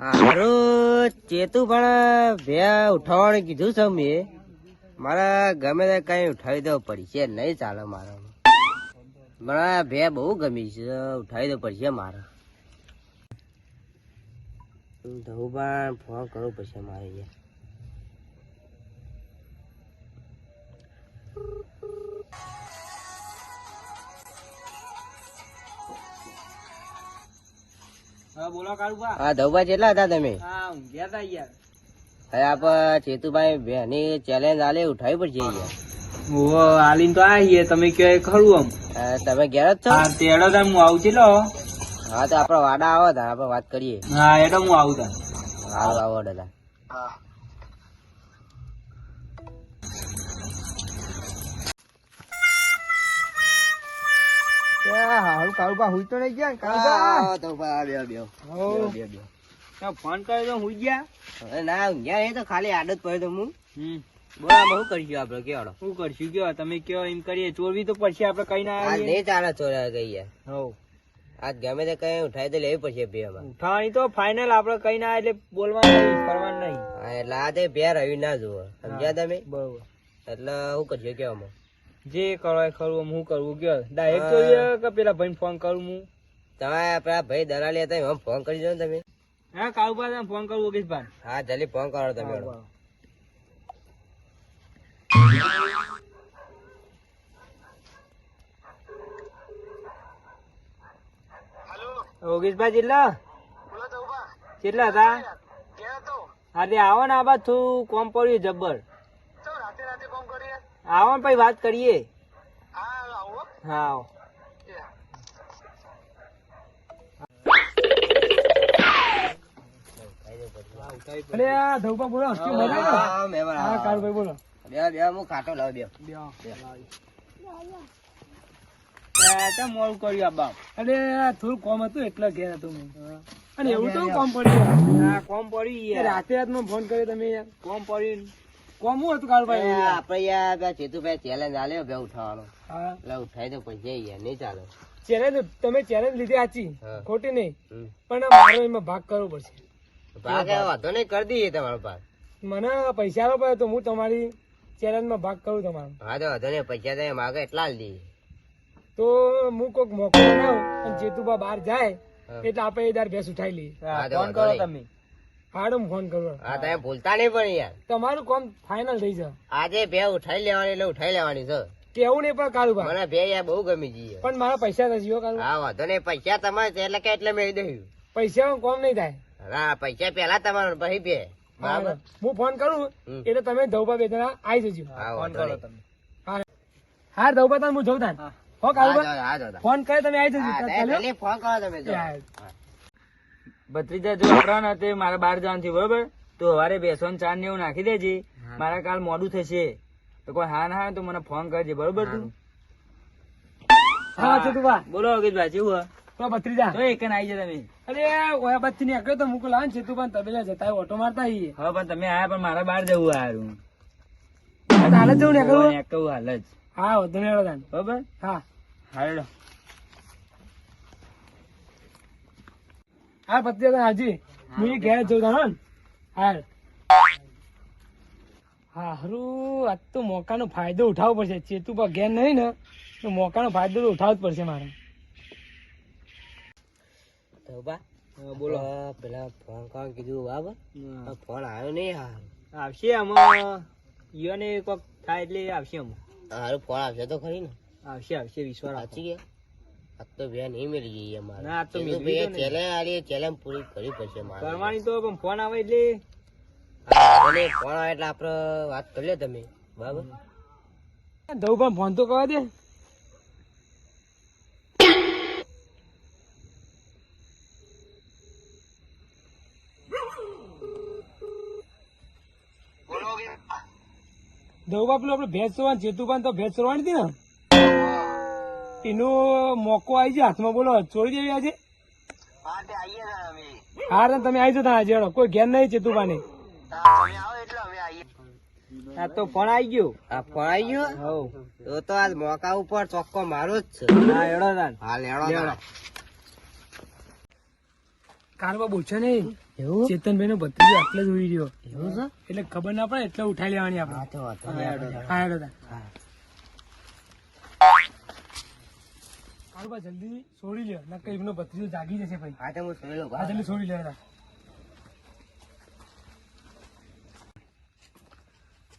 હારું ચેતુ પણ બે ઉઠાવવાનું કીધું છે મેં. મારે ગમે તે કઈ ઉઠાવી દો પડશે, નહીં ચાલે મારે. મને બે બહુ ગમી છે, ઉઠાવી દો પડશે મારે. ધવબાન ફોન કરવું પડશે મારે યાર. બોલો કાળુબા. હા ધવબા કેટલા હતા તમે? હા ઊંઘ્યા તા યાર. હવે આપડે ચેતુભાઈ બેની ચેલેન્જ આલે ઉઠાવી પડશે યાર. ઓ આલીન તો આવીએ તમે કયો ખરું આમ. તમે ઘેર જ છો? હા તેડો તાર હું આવું છું લો. હા તો આપડે વાડા આવો તા આપડે વાત કરીએ. હા એડો હું આવું તાર. હારું આવો દાદા. હારું કાળુબા હુઈ તો નહીં ગયા આવો ધવબા, બેહો બેહો. ફોન કર્યો તો હુઈ ગયા. હવે ના ઊંઘ્યા એ તો ખાલી આદત પડ્યો તો હું. હમ બોલો આમાં શું કરીશું આપડે કેવાડો? શું કરશું કયો તમે કયો એમ કરીએ. ચોરવી તો પડશે આપડે કઈ ના આજ આવીએ. નહીં ચાલે ચોરા ગઈ યાર. હવ આજ ગમે તે કઈ ઉઠાવી તો લેવી પડશે બે માં. ઉઠાવાની તો ફાઇનલ આપડે કઈ ના એટલે બોલવાનું નહીં ફરવાનું નહીં. હા એટલે આ તે બે રવિ ના જુઓ, સમજ્યા તમે? બરોબર. એટલે શું કરશું કેવામાં? જે કરો એ ખરું હું કરવું કયો ડાયરેક્ટ જોઈએ કે પેલા ભાઈ ફોન કરું હું. તમે આપડા ભાઈ દલાલી હતા એમ ફોન કરી દો ને તમે. હા કાળુબા તમે ફોન કરું ઓગેશભાઈ. હા જલ્દી ફોન કરો તમે. ઓગેશભાઈ કેટલા હતા? હા તે આવો ને આ બાદ થોડું કોમ પડ્યું જબ્બર. આવો ને પછી વાત કરીએ. હા આવો. અરે આ ધવપા બોલો. હા, મહેમાન હા આવો. કાળુભાઈ બોલો. બે હું ખાટો લાવ બે. મોડું કર્યું આ બાપ. અરે થોડું કોમ હતું એટલે ઘેર હતું હું. અને એવું તો કોમ પડ્યું. હા કોમ પડ્યું રાતે રાતમાં ફોન કર્યો તમે યાર. કોમ પડ્યું. કોમ શું હતું કાળુભાઈ? આપડે યાર બે ચેતુભાઈ ચેલેન્જ આલ્યો બે ઉઠાવવાનો. હા એટલે ઉઠાઈ તો પછી યાર નહીં ચાલે. ચેલેન્જ તમે ચેલેન્જ લીધી સાચી હા. ખોટી નહીં હમ. પણ મારો એમાં ભાગ કરવો પડશે. ભાગ વાંધો નહીં કરી દઈએ તમારો ભાગ. મને પૈસા આપો પડે તો હું તમારી ચેલેન્જ માં ભાગ કરું તમારો. હા તો વાંધો નહીં, પૈસા તમે માગે એટલા જ દઈએ. તો હું કોઈક મોકો બનાવું અને જેતુબા બહાર જાય હા. એટલે આપણે એ દાર ભેંસ ઉઠાઈ લઈએ. હા, તો વાંધો નહીં. હાડો હું ફોન કરું. હા તમે ભૂલતા નહીં પણ યાર. તમારું કામ ફાઇનલ થઈ જાય. આજે બે ઉઠાઈ લેવાની એટલે ઉઠાઈ લેવાની છે. કેવું નહીં પણ કાળુબા. મને બે યાર બહુ ગમી ગઈ યાર. પણ મારા પૈસા નથી હો કાળુબા. હા વાંધો નહીં, પૈસા તમારે છે એટલે કે એટલે મેળવી દઉં. પૈસા કોમ નહીં થાય. હા પૈસા પેલા તમારે પછી બે. બરાબર. હું ફોન કરું હમ. એટલે તમે ધવપા બે જણા આવી જજો. હા વાંધો નહીં. હા ધવપા તમે હું જઉં તાન. હો કાળુબા હા દાદા. ફોન કરે તમે આવી જજો. હા, ચાલ્યો? જલ્દી ફોન કરો તમે જો. હા. ભત્રીજા જો આપણા તે મારે બહાર જવાનું છે બરોબર, તો સવારે બેસવાનું ચા ને એવું નાખી દેજે. મારા કાલ મોડું થશે તો કોઈ હા ના હોય તો મને ફોન કરજે બરોબર તું. હા ચતુભા બોલો અગીતભાઈ કેવું તો ભત્રીજા. તો એક આવી જાય તમે. અરે ઓયા બાદ ની આકડે તો મૂકો લાવે ને ચતુભા તબેલા જતા ઓટો મારતા આવીએ. હવે પણ તમે આયા પણ મારા બહાર જવું હારું. હાલ જ જવું ને કરું. કહું હાલ જ હા ધન્યવાદ તાન. બરોબર. હા હાલો હા ભત્રીજા હાજી હું ઘેર જઉં તાન હો ને. હાલ હા હારું આજ તો મોકાનો ફાયદો ઉઠાવવો પડશે. ચેતુભા ઘેર નહીં ને તો મોકાનો ફાયદો તો ઉઠાવવો જ પડશે મારે. ધવબા, બોલો. પેલા ફોન કરવાનું કીધું બરાબર. ફોન આવ્યો નહીં. હા આવશે આમાં ઈયોને કોક થાય એટલે આવશે આમાં. હારું ફોન આવશે તો ખરી ને. આવશે આવશે વિશ્વાસ રાખો. સાચી ગયા. આજ તો બે નહીં મળી ગઈ અમારે. ના, આજ તો મેળવી તો નહીં. ચેલેન્જ આલી, ચેલેન્જ પૂરી કરવી પડશે મારે. કરવાની તો પણ ફોન આવે એટલે હા, ભલે ફોન આવે એટલે આપડે વાત કરી લો તમે બરાબર. ધવ પણ ફોન તો કરવા દે. ધવબા પેલું આપડે ભેંસ ચોરવાની ચેતુભાઈ તો ભેંસ ચોરવાની હતી ને એનો મોકો આવી જાય હાથમાં. બોલો ચોરી દેવી આજે. હા તો તમે આવી જતા આજે હેડો. કોઈ ઘેર નહીં ચેતુભાઈ ને. આ તો ફોન આવી ગયો. આ ફોન આવી ગયો. હવ તો આજ મોકા ઉપર ચોખ્ખો મારો જ છે. હા હેડો તાન. હાલ હેડો તાણ. કારવા બોલશે નહીં. એવું ચેતનભાઈ નો ભત્રીજો આટલે જ હોઈ રહ્યો. એવું છે એટલે ખબર ના પડે એટલે ઉઠાઈ લેવાની હા આપણે. તો વાંધો નહીં, આપણે હા હેડો તાર. હા. કારવા જલ્દી છોડી લ્યો નકર એમનો ભત્રીજો જાગી જશે ભાઈ. હા તો હું સોઈ લઉં. હા જલ્દી છોડી લ્યો તાર.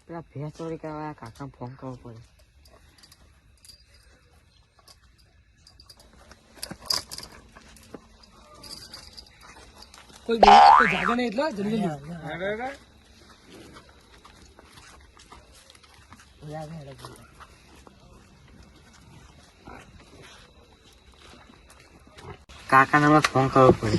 પેલા ભેંસ ચોરી કરવા કાકા ફોન કરવો પડે. કોઈ જાગે નહીં એટલે જલ્દી જલ્દી. કાકા ને ફોન કરવો પડે.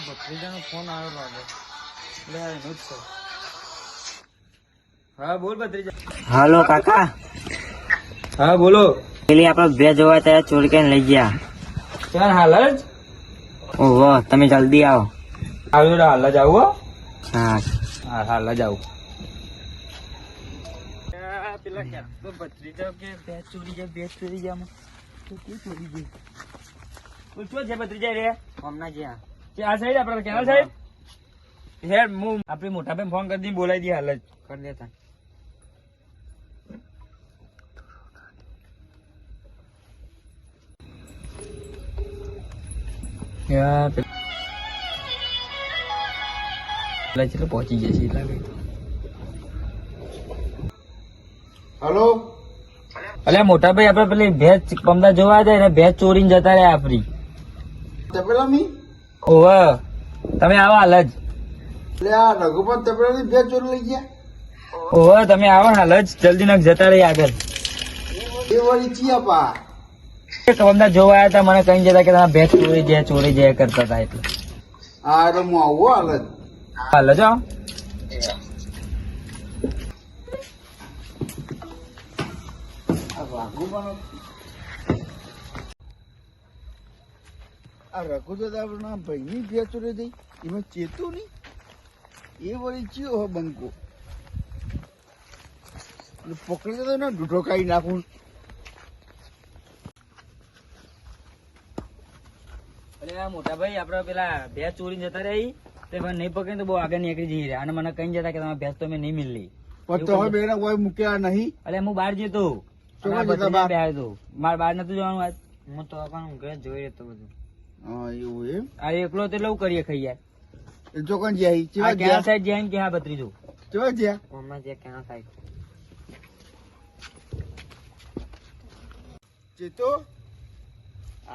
ભત્રીજાનો ફોન આવ્યો લાગે. હા બોલ ભત્રીજા. હાલો કાકા, હા બોલો. પેલી આપડે બે જોવા ત્યાં ચોરી કરીને લઈ ગયા. ચાલ હાલ જ ઓહો, તમે જલ્દી આવો. આવ્યો હાલ જ આવું. હા હા હાલ જ આવું. પેલા ભત્રીજા કે ભેંસ ચોરી જાય ભેંસ ચોરી જાય ચોરી ગઈ. શું છે ભત્રીજા રે? હમણાં જ્યાં આ સાઈડ આપડે કેનાલ સાઈડ હેડ હું આપડે મોટા ભાઈ ફોન કરી દી બોલાવી દી હાલ જ કરી દેતા. ચલો પહોંચી જશે લાગે. હલો અલ્યા મોટા ભાઈ આપડે પેલી ભેંસ પમદા જોવા જાય ને ભેંસ ચોરીને જતા રહ્યા આપડી. તપેલા મી ઓવે તમે આવો હાલ જ. એટલે આ રઘુપત તપેલા ની બે ચોરી લઈ ગયા ઓવે તમે આવો હાલ જ જલ્દી નક જતા રહી આગળ. એ વળી ચિયા પા પમદા જોવા આવ્યા હતા મને કઈ જતા કે તમે ભેંસ ચોરી જાય કરતા હતા એટલે હા એટલે હું આવું હાલ જ હાલ જ આવો. આ રઘુ તો આપણા ભાઈ ની બે ચોરી થઈ એમાં ચેતું નહીં એ વળી ચિયો હો બંકો એટલે પકડી તો ને ઢૂઢો ખાઈ નાખું. અરે આ મોટા ભાઈ આપડે પેલા ભેંસ ચોરી જતા રહી તે મને નહીં પકડી તો બહુ આગળ નીકળી જઈ રહ્યા અને મને કઈ જતા કે તમે ભેંસ તો મેં નહીં મિલી. પણ તો હવે બેના કોઈ મૂક્યા નહીં. અરે હું બહાર જતો ચોકમાં જતા બહાર? મારે બહાર નતું જવાનું આજ. હું તો ઘરે જોઈ રહેતો બધું. હા એવું એમ આ એકલો તો લઉં કરીએ ખાઈ યાર. એ ચોકન જાય ચેવા આ ક્યાં ગયા સાઈડ જાય કે હા ભત્રીજો ચેવા ગયા હમણાં જે ક્યાં સાઈડ ચેતો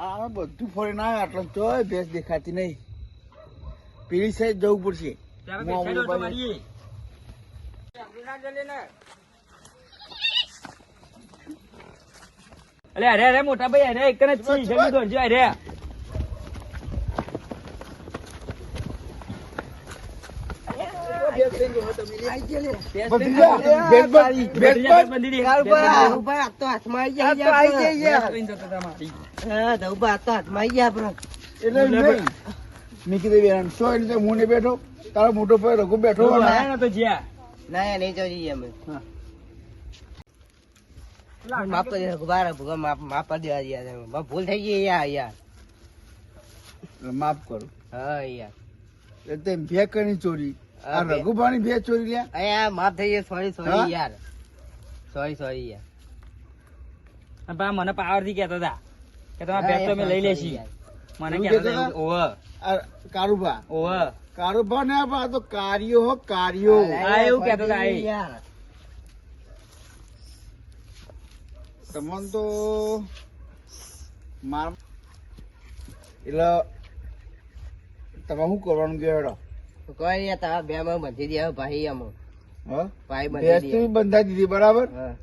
આ બધું ફરીને આવ્યા એટલે તોય ભેંસ દેખાતી નહીં. પેલી સાઈડ જવું પડશે. હું આવું બાજુ. અરે અરે અરે મોટા ભાઈ અરે એક જ છે જલ્દી દોડજો અરે. ભત્રીજા, ભેંસ બંધી દે. ધઉભા આ તો હાથમાં આવી ગયા. હા ધઉભા આ તો હાથમાં આવી ગયા આપડે. એટલે નહીં. મેં કીધું બેન સો એટલે હું નહીં બેઠો તારો મોટો ભાઈ રઘુ બેઠો ના તો જ્યાં ના યાર નહીં જઈએ અમે. હા. માફ કરી દે બાર ભૂગા માફ કરી દેવા યાર. ભૂલ થઈ ગઈ યાર યાર. માફ કરો હા યાર એટલે ભે કરી ચોરી આ હા, બે. રઘુભાની ભે ચોરી લ્યા અહીંયા માફ થઈ ગઈ. સોરી હા? સોરી યાર. સોરી યાર. અને પાછા મને પાવર થી કેતા હતા કે તમે હા, ભેંસ તો અમે યાર, લઈ sorry લેશી. યાર. મને એવું કેતા કહેતા હતા ઓવ આ કારુભા ઓવ કારુભા ને આ તો કાર્યો હો કાર્યો હા, એવું કહેતા હતા, એ. યાર. તમને તો માર એટલે તમે શું કરવાનું કે હેડો કોઈ યાર તારા બે માં બંધી દે ભાઈ અમે. હા ભાઈ ભેંસ બંધી તો દે. બંધાઈ દીધી બરાબર હા.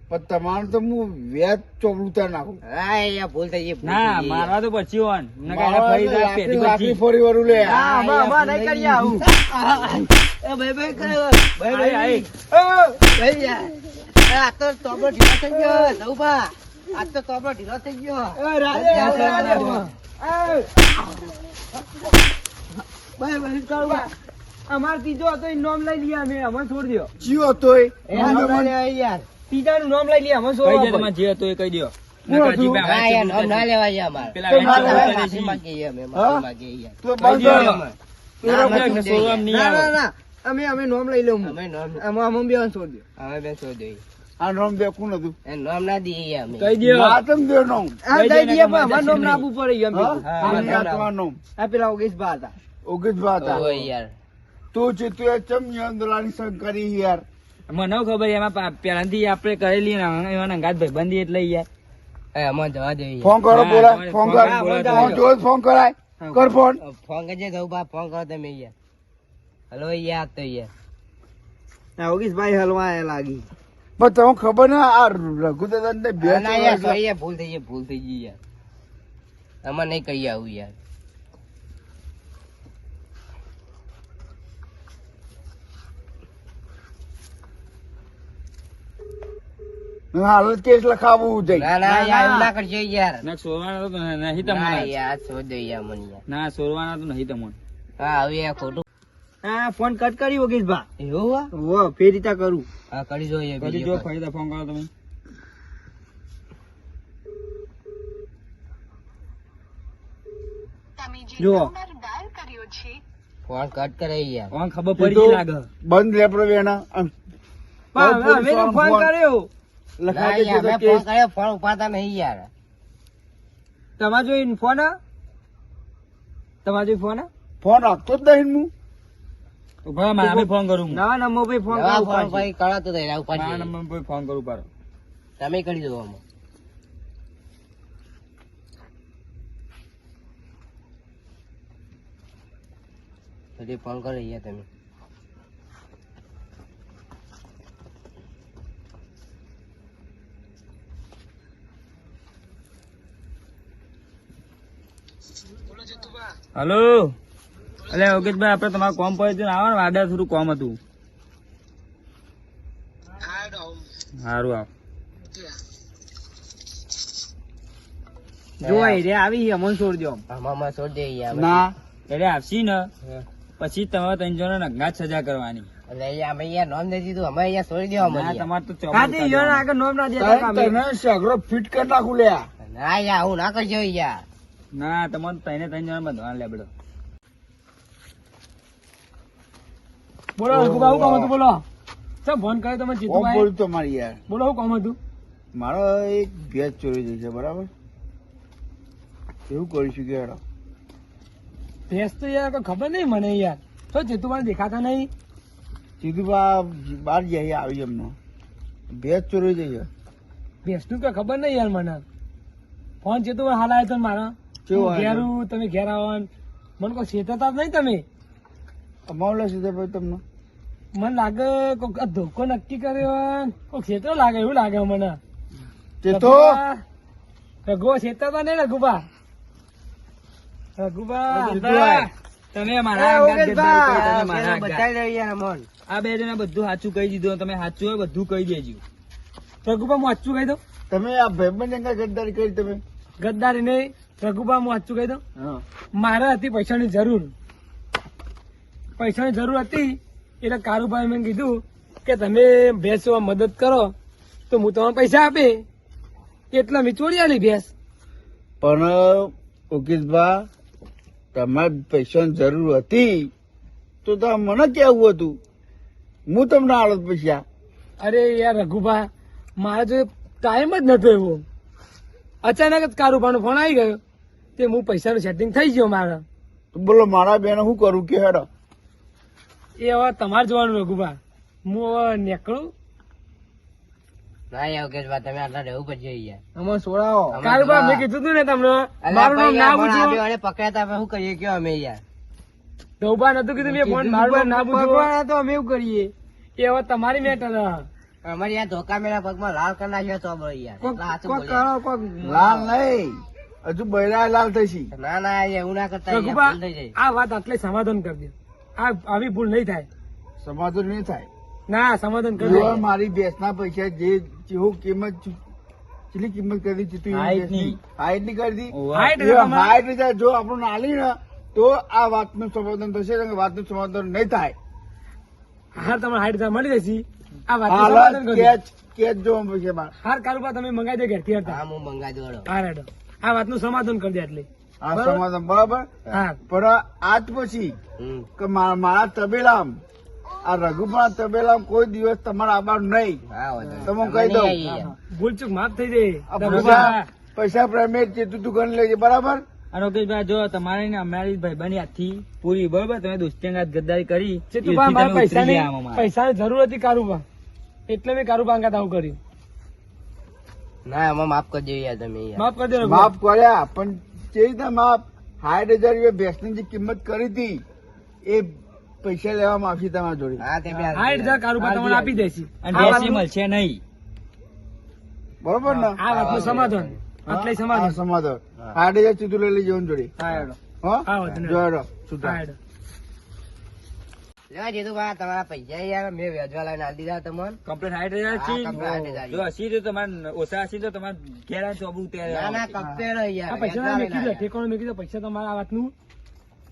પણ તમારું તો હું વ્યાજ ચોપડું ત્યાં નાખું હા યાર ભૂલ થઈ ગઈ. ભૂલ ના થઈ ગઈ મારવા તો પછી હોન મારવા તો લાકડી લાકડી ફરી વળું લે યાર. હા, આમાં નહીં કરીએ આવું. એ ભાઈ ભાઈ કરે. ભાઈ આય, ભાઈ. ભાઈ યાર. આ તો તોબડો ઢીલો થઈ ગયો ધઉભા. આ તો તોબડો ઢીલો થઈ ગયો. ભાઈ ભાઈ કરો. અમાર ત્રીજો હતો એ નામ લઈ લઈએ અમે અમને છોડી દો જીવો તોય એ નામ ના લેવાય યાર. ત્રીજાનું નામ લઈ લઈએ અમે કહી દે છોડવા તમારે જે હતું એ કહી દો કોણ હતું? નકર ના યાર, જીભે નામ ના લેવાય યાર અમારે. પેલા તો વેચી ના લેવાય. કરે માફી છે. માંગીએ અમે, હા? માફી માંગીએ યાર. તું કહી બંધ દો. કર. ના, ના, અમે ના, છોડી સોરમ દઈએ. નહીં આવે. ના અમે નામ લઈ લઉં અમે નામ- અમે બે છોડી દો અમે બે છોડી દઈએ. આ નામ બે કોણ હતું? એ નામ ના દઈએ યાર અમે. કહી દો ના તમ દે નામ. હા લઈ દઈ જઈને દઈએ પણ કમાઈ અમારું જશે નામ નહીં. ના આપવું પડે એમ હા? ભેગું. હા, આ નામ તમારું નામ. આ પેલા ઓગેશ બા હતા ઓગીસભા હતા. ઓય યાર. તું છે તું એ ચમ અંદરાની સંગ કરી યાર. મને ન ખબર એમાં પેલાથી આપણે કરેલી ને એમાં અંગાત ભાઈબંધી એટલે યાર એ અમને જવા દઈએ યાર. ફોન કરો હા, બોલા તમારે ફોન ફોન કર. કરો, બોલા, ફોન બોલા. જો ફોન કરાય. કર ફોન. ફોન કરજે તો બા, ફોન કરો તમે યાર. હલો યાર તો યાર. ઓગેશ ભાઈ હલવા આયા લાગી પણ તમને ખબર ને આ રઘુદાદા ને બે ના યાર, sorry યાર, ભૂલ થઈ ગઈ, ભૂલ થઈ ગઈ યાર. આમાં નહીં કહી આવું યાર. હાલ કેસ લખાવવું જઈ. ના ના યાર, એવું ના કરજો યાર. ના સોરવાના તો નહીં ના તમને યાર, છોડ દો યાર મને યાર. ના સોરવાના તો નહીં તમને હા હવે યાર ખોટું. હા ફોન કટ કરી ઓગેશ બા એવું હે? વો ફેર રીતા કરું હા કરી જોઈએ કરી બીજી જો વખત. ફરી ફોન કરો તમે જો ફોન કટ કરે યાર. ઓન ખબર પડી ગઈ લાગે બંધ લેપડો વેના આમ. પણ હવે તો ફોન કર્યો ના લખાઈ યાર, દેજો મેં તો ફોન કેસ. કર્યો, ફોન ઉપાડતા નહીં યાર. તમારે જોઈ ફોન તમારે જોઈ ફોન ફોન રાખતો જ નહીં હું. ઉભા મારે ફોન કરું હું. નવા નંબર પર ફોન નવા કરો ફોન પછી કરાતો તો એના ઉપર મારા જઈએ. નંબર પર ફોન કરું પાડો તમે કરી દો આમાં. પછી ફોન કરો યાર તમે. હલો અલે યોગેશભાઈ આપડે તમારું કોમ પડ્યું હતું ને આવો ને વાડા થોડું કોમ હતું સારું આવ જો રે આવી અમન છોડ દો આમાં છોડ દે યાર. ના એટલે આવશી ને પછી તમારે ત્રણ જણો નગ્નાથ સજા કરવાની એટલે અહીંયા અમે યાર નોમ નથી દીધું, અમે અહીંયા છોડી દેવા ના મળીએ. તમારે તો ચોપડી હા તે યાર કાઢવાની. આગળ નોમ ના દેતા કામે. તને સગરો ફિટ કરી નાખું લ્યા. ના યાર, હું ના કરજો યાર. ના તમારે ત્રણે ત્રણ જણા બંધવાના લેબડો બોલો રઘુબા શું કામ હતું બોલો સર ફોન કર્યો તમે કોમ જીતુભાઈ બોલ્યું તમારી યાર. બોલો શું કામ હતું મારો એક ભેજ ચોરી જઈ છે બરાબર. એવું કરીશું કે હેડો. ભેંસ તો યાર કોઈ ખબર નહીં મને યાર તો જીતુભાઈ દેખાતા નહીં સીધું બહાર જઈએ આવી એમનો ભેજ ચોરી જઈ છે. ભેંસ નું કઈ ખબર નહીં યાર મને ફોન જીતુભાઈ હાલ આવ્યો તો મારા કેવો હું આવ્યો? ઘેરું તમે ઘેર આવો ને મને કોઈ શેતાતા જ નહીં તમે અમાવલા સીધે ભાઈ તમને મને લાગે કોક આ ધોકો નક્કી કર્યો કોક શેતરો લાગે એવું લાગે મને તે તો રઘુબા શેતાતા નહીં રઘુબા રઘુબા રઘુભાઈ, તમે મારા એ અંગાત ઓગેશભાઈ, ગદ્દારી કરી, તમે મારા અંગાત. બતાવી દો યાર અમોન. આ બે જણા બધું સાચું કહી દીધું તમે સાચું હોય બધું કહી દેજો રઘુબા હું વાંચું કહી દઉં તમે આ ભાઈબંધ અંગા ગદ્દારી કરી તમે. ગદ્દારી નહીં રઘુબા હું વાંચું કહી દઉં હા મારે હતી પૈસાની જરૂર પૈસાની જરૂર હતી એટલે કારુભાઈ મેં કીધું કે તમે ભેંસ મદદ કરો તો હું તમને પૈસા આપે એટલે મેં ચોરી આલી ભેંસ પણ ઉકેશભા તમારે પૈસાની જરૂર હતી તો તમે મને કેવું હતું હું તમને આલો પૈસા. અરે યાર રઘુભા મારે જો ટાઈમ જ નતો એવો અચાનક જ કારુભાનો ફોન આવી ગયો તે હું પૈસાનું સેટિંગ થઈ ગયો મારે તો બોલો મારા બેન શું કરું કે હેડો. એ હવે તમારે જોવાનું રઘુભા હું હવે નીકળું ના યાર યોગેશભાઈ, તમે આટલા રહેવું પડશે યાર. આમાં સોડાવો આમાં કારુભા જોવા. મેં કીધું તું ને તમને અલા મારું નામ ભાઈ, ના આ ફોન પૂછ્યું આપ્યો અને પકડ્યા તા, શું કરીએ કયો અમે યાર. રઘુભા નતું કીધું મેં ફોન મારું નામ ના પૂછ્યું તો અમે એવું કરીએ એ હવે તમારી મેટર અમારી યાર ધોકા મેળા પગમાં લાલ કરી નાખ્યો તો બરો યાર. એટલા હાચું બોલ્યા. લાલ નહીં હજુ બૈરા લાલ થશી. ના ના યાર, એવું ના કરતા યાર, રઘુભા ભૂલ થઈ જાય. આ વાત આટલે સમાધાન કરી દે આવી ભૂલ નહીં થાય સમાધાન નહીં થાય. ના સમાધાન કરી જો દે મારી ભેંસના પૈસા જે જેવું કિંમત કેટલી કિંમત કરી દીધી તું હાઈટની. હાઈટ ની કરી દી. ઓવા. હાઈટ એ એટલે તમારે- હાઈટ રીતે જો આપણું નાલી ને તો આ વાતનું સમાધાન થશે કે વાતનું સમાધાન નહીં થાય. હાર તમારે 60,000 મળી જશે. આ વાત હાલ કેચ જોવા પડશે બાર. હાર કારુબા તમે મંગાઈ દે ઘેરથી હતા. હા હું મંગાઈ દઉં હાર હેડો. આ વાતનું સમાધાન કરી દે એટલે. આ સમાધાન બરાબર. હા પણ આજ પછી કે મારા તબેલામ આ રઘુપરા તબેલામ કોઈ દિવસ તમારા આબાર નહીં. હા વાંધો નહીં. તમે કહી દઉં. ભૂલચૂક માફ થઈ જાય. આ પૈસા પ્રેમેટ છે તું ગણી લેજે બરાબર. અને યોગેશભાઈ જો તમારી ને અમારી ભાઈબંધી હાથથી પૂરી બરોબર, તમે દોસ્તી ગદ્દારી કરી છે એથી તું બા મારા તમે ઉતરી પૈસાની ગયા આમાં મારા. પૈસાની જરૂર હતી કારુબા, એટલે મેં કારુબા અંગાત આવું કર્યું. ના એમાં માફ કરજો યાર તમે યાર. માફ કરી દે રઘુ. માફ કર્યા પણ જે રીતે માફ 60,000 રૂપિયા ભેંસની જે કિંમત કરી હતી એ પૈસા લેવામાં આવશે તમારા જોડે. હા તે બે 60,000 કારુબા તમને આપી દેશે. અને આ બેસી વાતનું- મળશે નહીં. બરોબર ને? આ વાતનું સમાધાન એટલે હા, સમાધાન. સમાધાન 60,000 સીધું લઈ લેજો એની જોડે. હા, હેડો. હા હા, વાંધો નહીં. જો હેડો, હા, છૂટા. હેડો. લેવા જીતું બા તમારા પૈસા યાર મેં વેચવા લઈને આલી દીધા તમને. કમ્પ્લેટ 60,000 છે. હા, કમ્પ્લેટ 60,000. જો 80 તો તમારે ઓછા હશે તો તમારે ઘેર આ ચોબુ ના ના કપ્પે નહીં યાર. આ પૈસા મેં કીધું ઠેકાણું મેં કીધું પૈસા તમારા આ વાતનું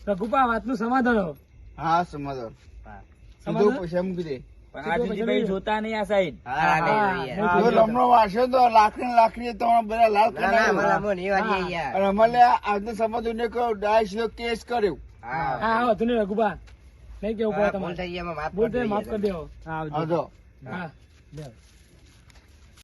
રઘુપા આ વાતનું સમાધાન હો. હા સમાધાન હા. સીધો પૈસા મૂકી દે. પણ આ જીજીભાઈ જોતા નહીં આ સાઈડ. હા નહીં યાર. જો લમણો વાંચો તો લાકડી તમારા બધા લાલ ના ના કરાવ્યો. મને નહીં વાગી યાર. અને અમારે આજનો સમાધાન કહ્યું 2.5 કેસ કર્યો. હા હા હા તું રઘુપા નહીં કેવું પડે ભૂલ તમારે. થઈ ગઈ એમાં માફ બોલ કરજો માફ યાર. કરી દેવો. આવજો. આવજો. હા